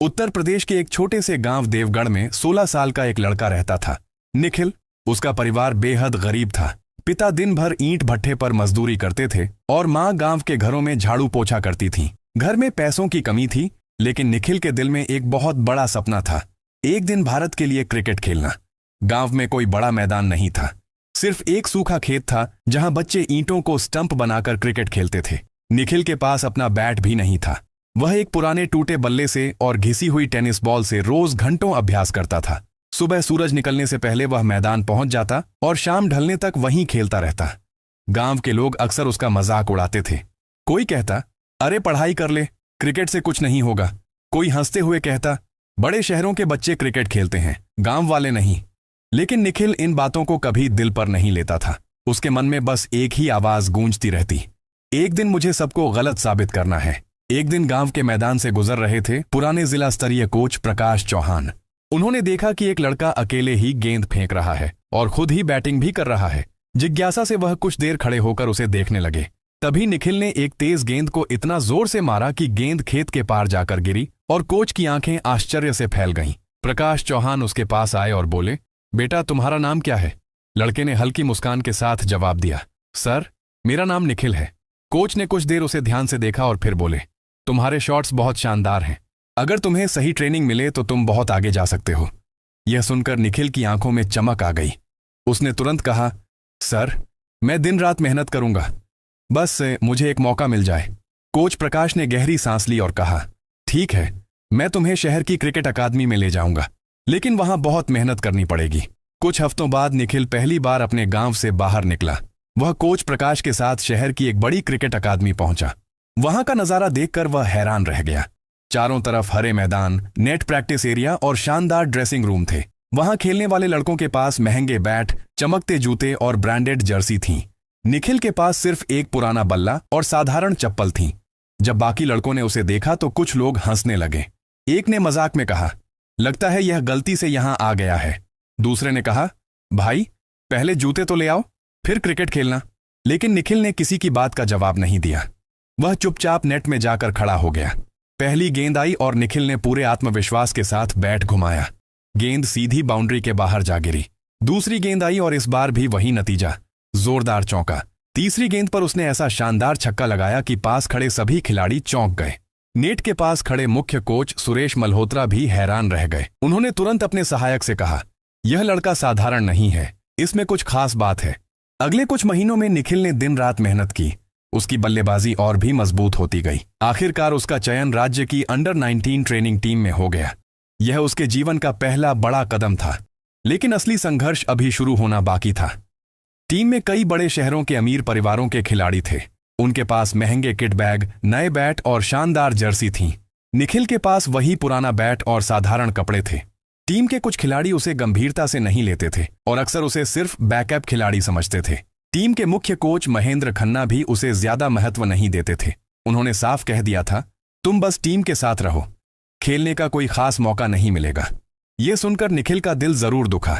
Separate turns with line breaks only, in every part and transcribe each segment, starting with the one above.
उत्तर प्रदेश के एक छोटे से गांव देवगढ़ में 16 साल का एक लड़का रहता था, निखिल। उसका परिवार बेहद गरीब था। पिता दिन भर ईंट भट्ठे पर मजदूरी करते थे और माँ गांव के घरों में झाड़ू पोछा करती थी। घर में पैसों की कमी थी, लेकिन निखिल के दिल में एक बहुत बड़ा सपना था, एक दिन भारत के लिए क्रिकेट खेलना। गांव में कोई बड़ा मैदान नहीं था, सिर्फ एक सूखा खेत था जहां बच्चे ईंटों को स्टंप बनाकर क्रिकेट खेलते थे। निखिल के पास अपना बैट भी नहीं था। वह एक पुराने टूटे बल्ले से और घिसी हुई टेनिस बॉल से रोज घंटों अभ्यास करता था। सुबह सूरज निकलने से पहले वह मैदान पहुंच जाता और शाम ढलने तक वहीं खेलता रहता। गांव के लोग अक्सर उसका मजाक उड़ाते थे। कोई कहता, अरे पढ़ाई कर ले, क्रिकेट से कुछ नहीं होगा। कोई हंसते हुए कहता, बड़े शहरों के बच्चे क्रिकेट खेलते हैं, गांव वाले नहीं। लेकिन निखिल इन बातों को कभी दिल पर नहीं लेता था। उसके मन में बस एक ही आवाज गूंजती रहती, एक दिन मुझे सबको गलत साबित करना है। एक दिन गांव के मैदान से गुजर रहे थे पुराने जिला स्तरीय कोच प्रकाश चौहान। उन्होंने देखा कि एक लड़का अकेले ही गेंद फेंक रहा है और खुद ही बैटिंग भी कर रहा है। जिज्ञासा से वह कुछ देर खड़े होकर उसे देखने लगे। तभी निखिल ने एक तेज गेंद को इतना जोर से मारा कि गेंद खेत के पार जाकर गिरी और कोच की आंखें आश्चर्य से फैल गईं। प्रकाश चौहान उसके पास आए और बोले, बेटा तुम्हारा नाम क्या है? लड़के ने हल्की मुस्कान के साथ जवाब दिया, सर मेरा नाम निखिल है। कोच ने कुछ देर उसे ध्यान से देखा और फिर बोले, तुम्हारे शॉट्स बहुत शानदार हैं। अगर तुम्हें सही ट्रेनिंग मिले तो तुम बहुत आगे जा सकते हो। यह सुनकर निखिल की आंखों में चमक आ गई। उसने तुरंत कहा, सर मैं दिन रात मेहनत करूंगा, बस मुझे एक मौका मिल जाए। कोच प्रकाश ने गहरी सांस ली और कहा, ठीक है, मैं तुम्हें शहर की क्रिकेट अकादमी में ले जाऊंगा, लेकिन वहां बहुत मेहनत करनी पड़ेगी। कुछ हफ्तों बाद निखिल पहली बार अपने गांव से बाहर निकला। वह कोच प्रकाश के साथ शहर की एक बड़ी क्रिकेट अकादमी पहुंचा। वहां का नजारा देखकर वह हैरान रह गया। चारों तरफ हरे मैदान, नेट प्रैक्टिस एरिया और शानदार ड्रेसिंग रूम थे। वहां खेलने वाले लड़कों के पास महंगे बैट, चमकते जूते और ब्रांडेड जर्सी थीं। निखिल के पास सिर्फ एक पुराना बल्ला और साधारण चप्पल थी। जब बाकी लड़कों ने उसे देखा तो कुछ लोग हंसने लगे। एक ने मजाक में कहा, लगता है यह गलती से यहां आ गया है। दूसरे ने कहा, भाई पहले जूते तो ले आओ, फिर क्रिकेट खेलना। लेकिन निखिल ने किसी की बात का जवाब नहीं दिया। वह चुपचाप नेट में जाकर खड़ा हो गया। पहली गेंद आई और निखिल ने पूरे आत्मविश्वास के साथ बैट घुमाया। गेंद सीधी बाउंड्री के बाहर जा गिरी। दूसरी गेंद आई और इस बार भी वही नतीजा, जोरदार चौका। तीसरी गेंद पर उसने ऐसा शानदार छक्का लगाया कि पास खड़े सभी खिलाड़ी चौंक गए। नेट के पास खड़े मुख्य कोच सुरेश मल्होत्रा भी हैरान रह गए। उन्होंने तुरंत अपने सहायक से कहा, यह लड़का साधारण नहीं है, इसमें कुछ खास बात है। अगले कुछ महीनों में निखिल ने दिन रात मेहनत की। उसकी बल्लेबाजी और भी मजबूत होती गई। आखिरकार उसका चयन राज्य की अंडर 19 ट्रेनिंग टीम में हो गया। यह उसके जीवन का पहला बड़ा कदम था, लेकिन असली संघर्ष अभी शुरू होना बाकी था। टीम में कई बड़े शहरों के अमीर परिवारों के खिलाड़ी थे। उनके पास महंगे किट बैग, नए बैट और शानदार जर्सी थीं। निखिल के पास वही पुराना बैट और साधारण कपड़े थे। टीम के कुछ खिलाड़ी उसे गंभीरता से नहीं लेते थे और अक्सर उसे सिर्फ बैकअप खिलाड़ी समझते थे। टीम के मुख्य कोच महेंद्र खन्ना भी उसे ज्यादा महत्व नहीं देते थे। उन्होंने साफ कह दिया था, तुम बस टीम के साथ रहो, खेलने का कोई खास मौका नहीं मिलेगा। यह सुनकर निखिल का दिल जरूर दुखा,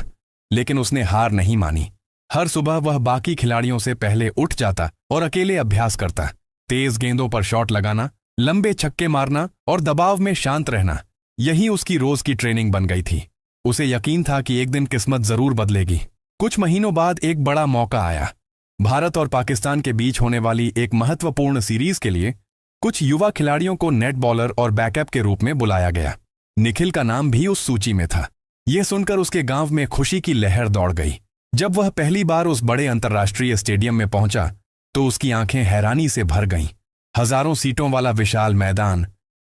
लेकिन उसने हार नहीं मानी। हर सुबह वह बाकी खिलाड़ियों से पहले उठ जाता और अकेले अभ्यास करता। तेज गेंदों पर शॉट लगाना, लंबे छक्के मारना और दबाव में शांत रहना, यही उसकी रोज की ट्रेनिंग बन गई थी। उसे यकीन था कि एक दिन किस्मत जरूर बदलेगी। कुछ महीनों बाद एक बड़ा मौका आया। भारत और पाकिस्तान के बीच होने वाली एक महत्वपूर्ण सीरीज के लिए कुछ युवा खिलाड़ियों को नेट बॉलर और बैकअप के रूप में बुलाया गया। निखिल का नाम भी उस सूची में था। यह सुनकर उसके गांव में खुशी की लहर दौड़ गई। जब वह पहली बार उस बड़े अंतर्राष्ट्रीय स्टेडियम में पहुंचा तो उसकी आंखें हैरानी से भर गईं। हजारों सीटों वाला विशाल मैदान,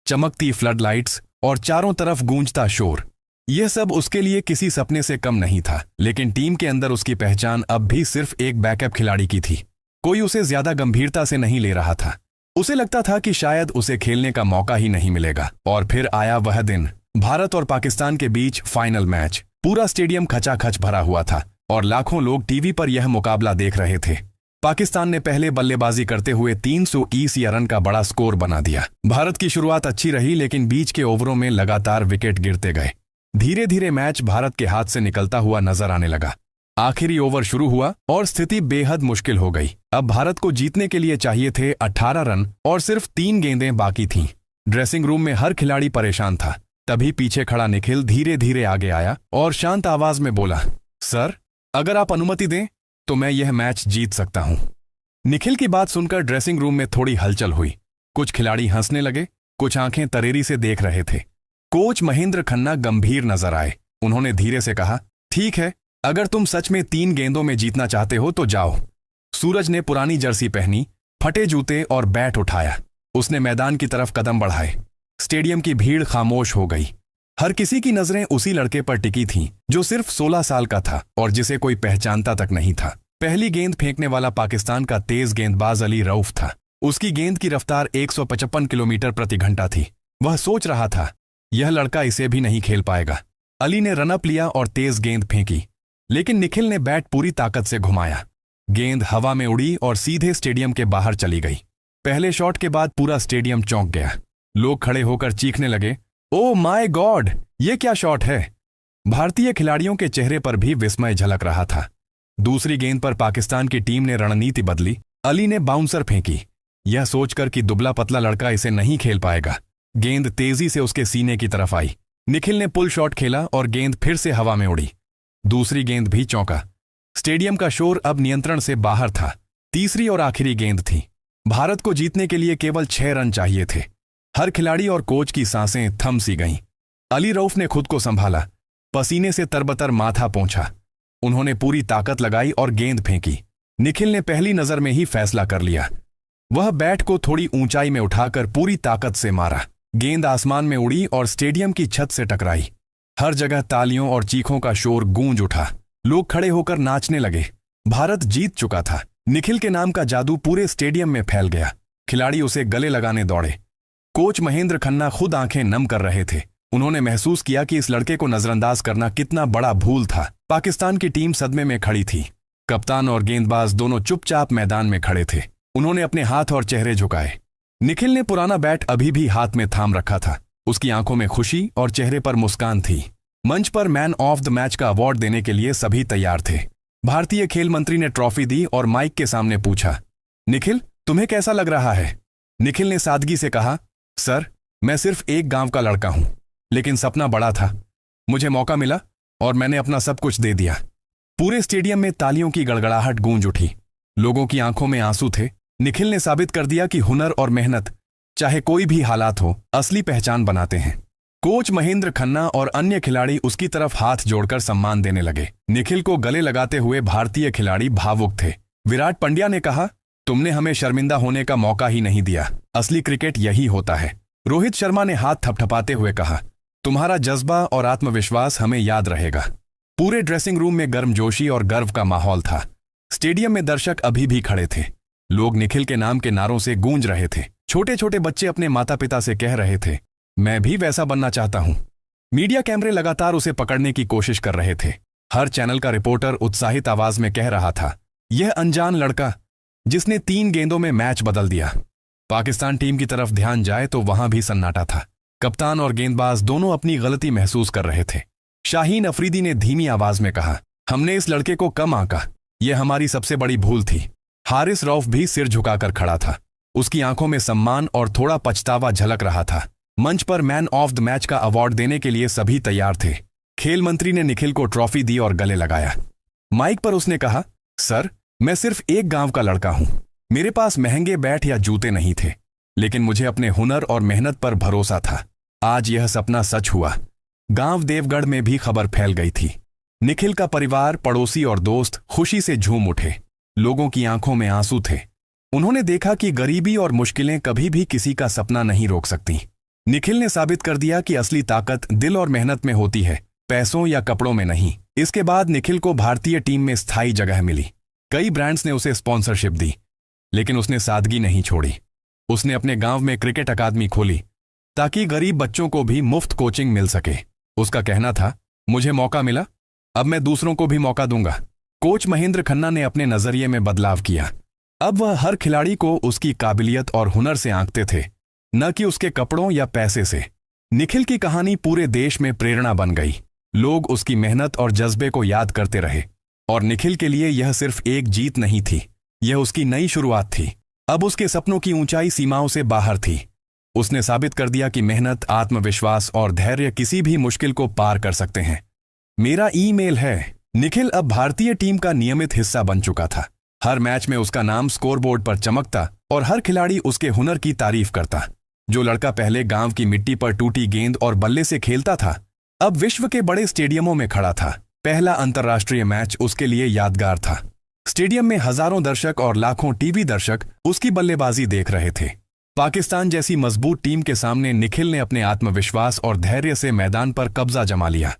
चमकती फ्लड लाइट्स और चारों तरफ गूंजता शोर, यह सब उसके लिए किसी सपने से कम नहीं था। लेकिन टीम के अंदर उसकी पहचान अब भी सिर्फ एक बैकअप खिलाड़ी की थी। कोई उसे ज्यादा गंभीरता से नहीं ले रहा था। उसे लगता था कि शायद उसे खेलने का मौका ही नहीं मिलेगा। और फिर आया वह दिन, भारत और पाकिस्तान के बीच फाइनल मैच। पूरा स्टेडियम खचाखच भरा हुआ था और लाखों लोग टीवी पर यह मुकाबला देख रहे थे। पाकिस्तान ने पहले बल्लेबाजी करते हुए 320 रन का बड़ा स्कोर बना दिया। भारत की शुरुआत अच्छी रही, लेकिन बीच के ओवरों में लगातार विकेट गिरते गए। धीरे धीरे मैच भारत के हाथ से निकलता हुआ नजर आने लगा। आखिरी ओवर शुरू हुआ और स्थिति बेहद मुश्किल हो गई। अब भारत को जीतने के लिए चाहिए थे 18 रन और सिर्फ 3 गेंदें बाकी थीं। ड्रेसिंग रूम में हर खिलाड़ी परेशान था। तभी पीछे खड़ा निखिल धीरे धीरे आगे आया और शांत आवाज में बोला, सर, अगर आप अनुमति दें तो मैं यह मैच जीत सकता हूं। निखिल की बात सुनकर ड्रेसिंग रूम में थोड़ी हलचल हुई। कुछ खिलाड़ी हंसने लगे, कुछ आंखें तरेरी से देख रहे थे। कोच महेंद्र खन्ना गंभीर नजर आए। उन्होंने धीरे से कहा, ठीक है, अगर तुम सच में 3 गेंदों में जीतना चाहते हो तो जाओ। सूरज ने पुरानी जर्सी पहनी, फटे जूते और बैट उठाया। उसने मैदान की तरफ कदम बढ़ाए। स्टेडियम की भीड़ खामोश हो गई। हर किसी की नजरें उसी लड़के पर टिकी थीं जो सिर्फ 16 साल का था और जिसे कोई पहचानता तक नहीं था। पहली गेंद फेंकने वाला पाकिस्तान का तेज गेंदबाज अली रऊफ था। उसकी गेंद की रफ्तार 155 किलोमीटर प्रति घंटा थी। वह सोच रहा था, यह लड़का इसे भी नहीं खेल पाएगा। अली ने रनअप लिया और तेज गेंद फेंकी, लेकिन निखिल ने बैट पूरी ताकत से घुमाया। गेंद हवा में उड़ी और सीधे स्टेडियम के बाहर चली गई। पहले शॉट के बाद पूरा स्टेडियम चौंक गया। लोग खड़े होकर चीखने लगे, ओ माय गॉड, ये क्या शॉट है। भारतीय खिलाड़ियों के चेहरे पर भी विस्मय झलक रहा था। दूसरी गेंद पर पाकिस्तान की टीम ने रणनीति बदली। अली ने बाउंसर फेंकी, यह सोचकर कि दुबला पतला लड़का इसे नहीं खेल पाएगा। गेंद तेजी से उसके सीने की तरफ आई। निखिल ने पुल शॉट खेला और गेंद फिर से हवा में उड़ी। दूसरी गेंद भी चौंका। स्टेडियम का शोर अब नियंत्रण से बाहर था। तीसरी और आखिरी गेंद थी। भारत को जीतने के लिए केवल 6 रन चाहिए थे। हर खिलाड़ी और कोच की सांसें थम सी गईं। अली रऊफ ने खुद को संभाला, पसीने से तरबतर माथा पोंछा। उन्होंने पूरी ताकत लगाई और गेंद फेंकी। निखिल ने पहली नजर में ही फैसला कर लिया। वह बैट को थोड़ी ऊंचाई में उठाकर पूरी ताकत से मारा। गेंद आसमान में उड़ी और स्टेडियम की छत से टकराई। हर जगह तालियों और चीखों का शोर गूंज उठा। लोग खड़े होकर नाचने लगे। भारत जीत चुका था। निखिल के नाम का जादू पूरे स्टेडियम में फैल गया। खिलाड़ी उसे गले लगाने दौड़े। कोच महेंद्र खन्ना खुद आंखें नम कर रहे थे। उन्होंने महसूस किया कि इस लड़के को नजरअंदाज करना कितना बड़ा भूल था। पाकिस्तान की टीम सदमे में खड़ी थी। कप्तान और गेंदबाज दोनों चुपचाप मैदान में खड़े थे। उन्होंने अपने हाथ और चेहरे झुकाए। निखिल ने पुराना बैट अभी भी हाथ में थाम रखा था। उसकी आंखों में खुशी और चेहरे पर मुस्कान थी। मंच पर मैन ऑफ द मैच का अवार्ड देने के लिए सभी तैयार थे। भारतीय खेल मंत्री ने ट्रॉफी दी और माइक के सामने पूछा, निखिल, तुम्हें कैसा लग रहा है। निखिल ने सादगी से कहा, सर, मैं सिर्फ एक गांव का लड़का हूं, लेकिन सपना बड़ा था। मुझे मौका मिला और मैंने अपना सब कुछ दे दिया। पूरे स्टेडियम में तालियों की गड़गड़ाहट गूंज उठी। लोगों की आंखों में आंसू थे। निखिल ने साबित कर दिया कि हुनर और मेहनत, चाहे कोई भी हालात हो, असली पहचान बनाते हैं। कोच महेंद्र खन्ना और अन्य खिलाड़ी उसकी तरफ हाथ जोड़कर सम्मान देने लगे। निखिल को गले लगाते हुए भारतीय खिलाड़ी भावुक थे। विराट पंड्या ने कहा, तुमने हमें शर्मिंदा होने का मौका ही नहीं दिया। असली क्रिकेट यही होता है। रोहित शर्मा ने हाथ थपथपाते हुए कहा, तुम्हारा जज्बा और आत्मविश्वास हमें याद रहेगा। पूरे ड्रेसिंग रूम में गर्मजोशी और गर्व का माहौल था। स्टेडियम में दर्शक अभी भी खड़े थे। लोग निखिल के नाम के नारों से गूंज रहे थे। छोटे छोटे बच्चे अपने माता पिता से कह रहे थे, मैं भी वैसा बनना चाहता हूं। मीडिया कैमरे लगातार उसे पकड़ने की कोशिश कर रहे थे। हर चैनल का रिपोर्टर उत्साहित आवाज में कह रहा था, यह अनजान लड़का जिसने 3 गेंदों में मैच बदल दिया। पाकिस्तान टीम की तरफ ध्यान जाए तो वहां भी सन्नाटा था। कप्तान और गेंदबाज दोनों अपनी गलती महसूस कर रहे थे। शाहीन अफरीदी ने धीमी आवाज में कहा, हमने इस लड़के को कम आंका। यह हमारी सबसे बड़ी भूल थी। हारिस रऊफ भी सिर झुकाकर खड़ा था। उसकी आंखों में सम्मान और थोड़ा पछतावा झलक रहा था। मंच पर मैन ऑफ द मैच का अवार्ड देने के लिए सभी तैयार थे। खेल मंत्री ने निखिल को ट्रॉफी दी और गले लगाया। माइक पर उसने कहा, सर, मैं सिर्फ एक गांव का लड़का हूं। मेरे पास महंगे बैट या जूते नहीं थे, लेकिन मुझे अपने हुनर और मेहनत पर भरोसा था। आज यह सपना सच हुआ। गांव देवगढ़ में भी खबर फैल गई थी। निखिल का परिवार, पड़ोसी और दोस्त खुशी से झूम उठे। लोगों की आंखों में आंसू थे। उन्होंने देखा कि गरीबी और मुश्किलें कभी भी किसी का सपना नहीं रोक सकती। निखिल ने साबित कर दिया कि असली ताकत दिल और मेहनत में होती है, पैसों या कपड़ों में नहीं। इसके बाद निखिल को भारतीय टीम में स्थायी जगह मिली। कई ब्रांड्स ने उसे स्पॉन्सरशिप दी, लेकिन उसने सादगी नहीं छोड़ी। उसने अपने गांव में क्रिकेट अकादमी खोली ताकि गरीब बच्चों को भी मुफ्त कोचिंग मिल सके। उसका कहना था, मुझे मौका मिला, अब मैं दूसरों को भी मौका दूंगा। कोच महेंद्र खन्ना ने अपने नजरिए में बदलाव किया। अब वह हर खिलाड़ी को उसकी काबिलियत और हुनर से आंकते थे, न कि उसके कपड़ों या पैसे से। निखिल की कहानी पूरे देश में प्रेरणा बन गई। लोग उसकी मेहनत और जज्बे को याद करते रहे। और निखिल के लिए यह सिर्फ एक जीत नहीं थी, यह उसकी नई शुरुआत थी। अब उसके सपनों की ऊंचाई सीमाओं से बाहर थी। उसने साबित कर दिया कि मेहनत, आत्मविश्वास और धैर्य किसी भी मुश्किल को पार कर सकते हैं। मेरा ईमेल है। निखिल अब भारतीय टीम का नियमित हिस्सा बन चुका था। हर मैच में उसका नाम स्कोरबोर्ड पर चमकता और हर खिलाड़ी उसके हुनर की तारीफ करता। जो लड़का पहले गांव की मिट्टी पर टूटी गेंद और बल्ले से खेलता था, अब विश्व के बड़े स्टेडियमों में खड़ा था। पहला अंतर्राष्ट्रीय मैच उसके लिए यादगार था। स्टेडियम में हजारों दर्शक और लाखों टीवी दर्शक उसकी बल्लेबाजी देख रहे थे। पाकिस्तान जैसी मजबूत टीम के सामने निखिल ने अपने आत्मविश्वास और धैर्य से मैदान पर कब्जा जमा लिया।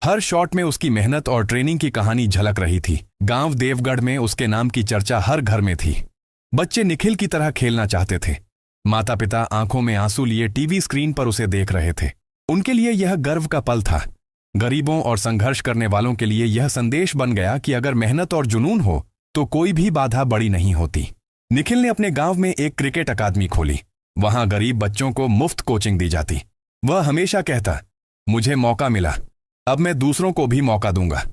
हर शॉट में उसकी मेहनत और ट्रेनिंग की कहानी झलक रही थी। गांव देवगढ़ में उसके नाम की चर्चा हर घर में थी। बच्चे निखिल की तरह खेलना चाहते थे। माता पिता आंखों में आंसू लिए टीवी स्क्रीन पर उसे देख रहे थे। उनके लिए यह गर्व का पल था। गरीबों और संघर्ष करने वालों के लिए यह संदेश बन गया कि अगर मेहनत और जुनून हो तो कोई भी बाधा बड़ी नहीं होती। निखिल ने अपने गांव में एक क्रिकेट अकादमी खोली। वहां गरीब बच्चों को मुफ्त कोचिंग दी जाती। वह हमेशा कहता, मुझे मौका मिला, अब मैं दूसरों को भी मौका दूंगा।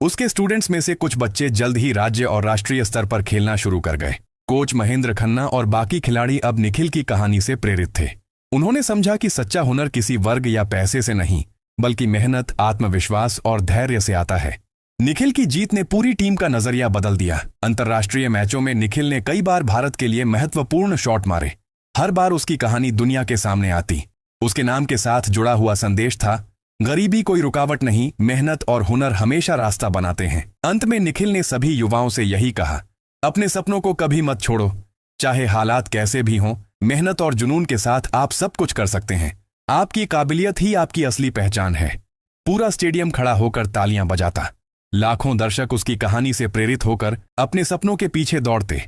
उसके स्टूडेंट्स में से कुछ बच्चे जल्द ही राज्य और राष्ट्रीय स्तर पर खेलना शुरू कर गए। कोच महेंद्र खन्ना और बाकी खिलाड़ी अब निखिल की कहानी से प्रेरित थे। उन्होंने समझा कि सच्चा हुनर किसी वर्ग या पैसे से नहीं, बल्कि मेहनत, आत्मविश्वास और धैर्य से आता है। निखिल की जीत ने पूरी टीम का नजरिया बदल दिया। अंतर्राष्ट्रीय मैचों में निखिल ने कई बार भारत के लिए महत्वपूर्ण शॉट मारे। हर बार उसकी कहानी दुनिया के सामने आती। उसके नाम के साथ जुड़ा हुआ संदेश था, गरीबी कोई रुकावट नहीं, मेहनत और हुनर हमेशा रास्ता बनाते हैं। अंत में निखिल ने सभी युवाओं से यही कहा, अपने सपनों को कभी मत छोड़ो। चाहे हालात कैसे भी हों, मेहनत और जुनून के साथ आप सब कुछ कर सकते हैं। आपकी काबिलियत ही आपकी असली पहचान है। पूरा स्टेडियम खड़ा होकर तालियां बजाता। लाखों दर्शक उसकी कहानी से प्रेरित होकर अपने सपनों के पीछे दौड़ते।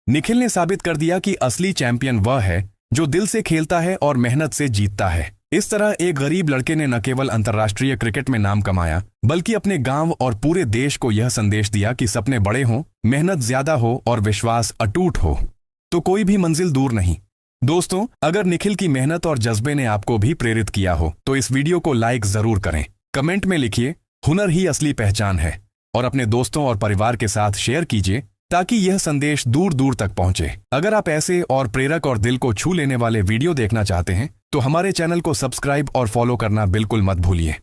निखिल ने साबित कर दिया कि असली चैंपियन वह है जो दिल से खेलता है और मेहनत से जीतता है। इस तरह एक गरीब लड़के ने न केवल अंतर्राष्ट्रीय क्रिकेट में नाम कमाया, बल्कि अपने गांव और पूरे देश को यह संदेश दिया कि सपने बड़े हों, मेहनत ज्यादा हो और विश्वास अटूट हो तो कोई भी मंजिल दूर नहीं। दोस्तों, अगर निखिल की मेहनत और जज्बे ने आपको भी प्रेरित किया हो तो इस वीडियो को लाइक जरूर करें। कमेंट में लिखिए, हुनर ही असली पहचान है, और अपने दोस्तों और परिवार के साथ शेयर कीजिए ताकि यह संदेश दूर दूर तक पहुंचे। अगर आप ऐसे और प्रेरक और दिल को छू लेने वाले वीडियो देखना चाहते हैं तो हमारे चैनल को सब्सक्राइब और फॉलो करना बिल्कुल मत भूलिए।